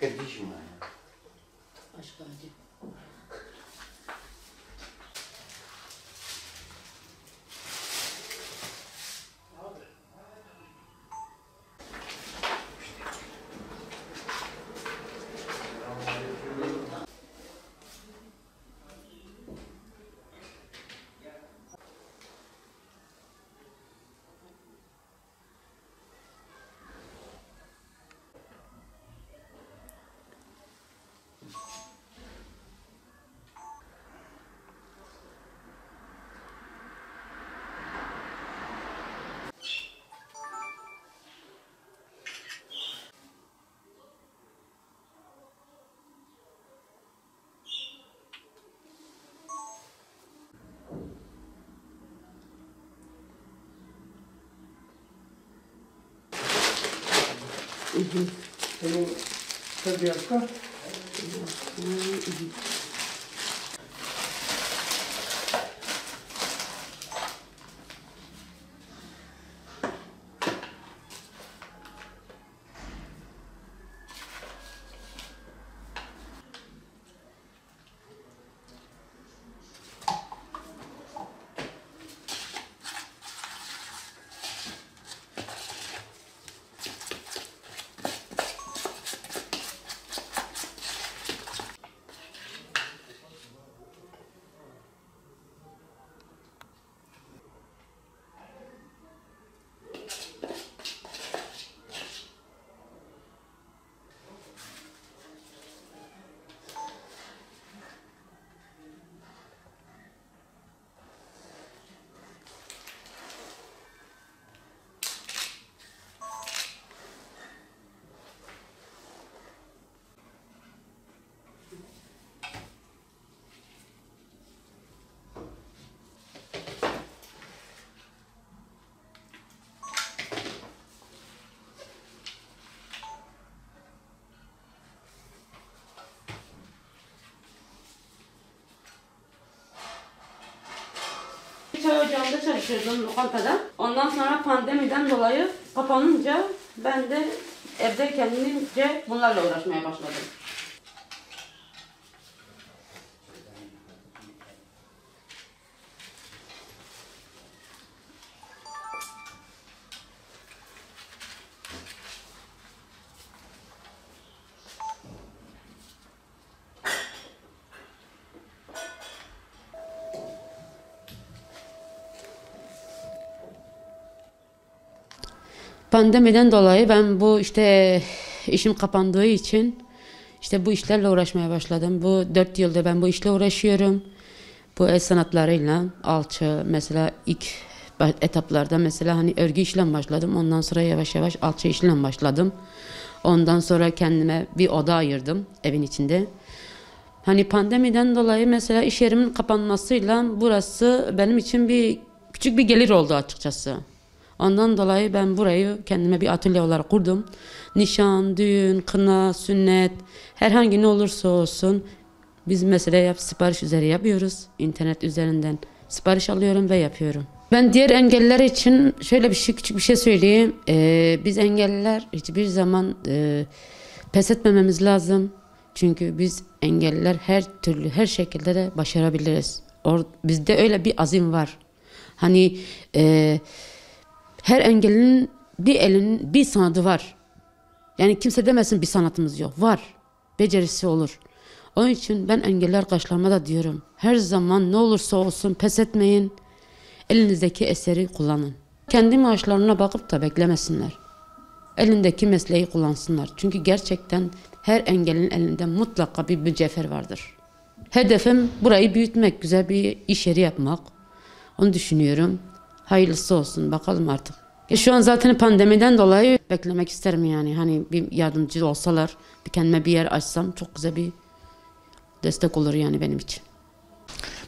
Tekadişim yani. Başka acı. Senin tabiatta Çay ocağında çalışıyordum lokantada. Ondan sonra pandemiden dolayı kapanınca ben de evde kendimce bunlarla uğraşmaya başladım. Pandemiden dolayı ben bu işim kapandığı için bu işlerle uğraşmaya başladım. Bu 4 yıldır ben bu işle uğraşıyorum. Bu el sanatlarıyla alçı mesela ilk etaplarda mesela hani örgü işle başladım. Ondan sonra yavaş yavaş alçı işle başladım. Ondan sonra kendime bir oda ayırdım evin içinde. Hani pandemiden dolayı mesela iş yerimin kapanmasıyla burası benim için küçük bir gelir oldu açıkçası. Ondan dolayı ben burayı kendime bir atölye olarak kurdum. Nişan, düğün, kına, sünnet herhangi ne olursa olsun biz mesela sipariş üzeri yapıyoruz. İnternet üzerinden sipariş alıyorum ve yapıyorum. Ben diğer engelliler için şöyle küçük bir şey söyleyeyim. Biz engelliler hiçbir zaman pes etmememiz lazım. Çünkü biz engelliler her şekilde de başarabiliriz. Bizde öyle bir azim var. Hani her engellinin bir sanadı var. Yani kimse demesin bir sanatımız yok. Var. Becerisi olur. Onun için ben engelliler arkadaşlarıma da diyorum. Her zaman ne olursa olsun pes etmeyin. Elinizdeki eseri kullanın. Kendi maaşlarına bakıp da beklemesinler. Elindeki mesleği kullansınlar. Çünkü gerçekten her engellinin elinde mutlaka bir mücevher vardır. Hedefim burayı büyütmek, güzel bir iş yeri yapmak. Onu düşünüyorum. Hayırlısı olsun bakalım artık. Şu an zaten pandemiden dolayı beklemek isterim yani. Hani bir yardımcı olsalar, kendime bir yer açsam çok güzel bir destek olur yani benim için.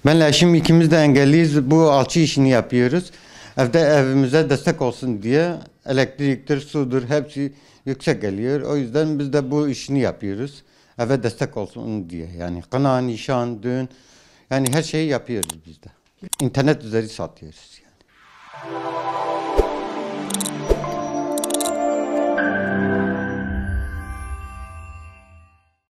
Benle eşim ikimiz de engelliyiz. Bu alçı işini yapıyoruz. Evimize destek olsun diye elektriktir, sudur hepsi yüksek geliyor. O yüzden biz de bu işini yapıyoruz. Eve destek olsun diye. Yani kına, nişan, düğün yani her şeyi yapıyoruz biz de. İnternet üzeri satıyoruz yani.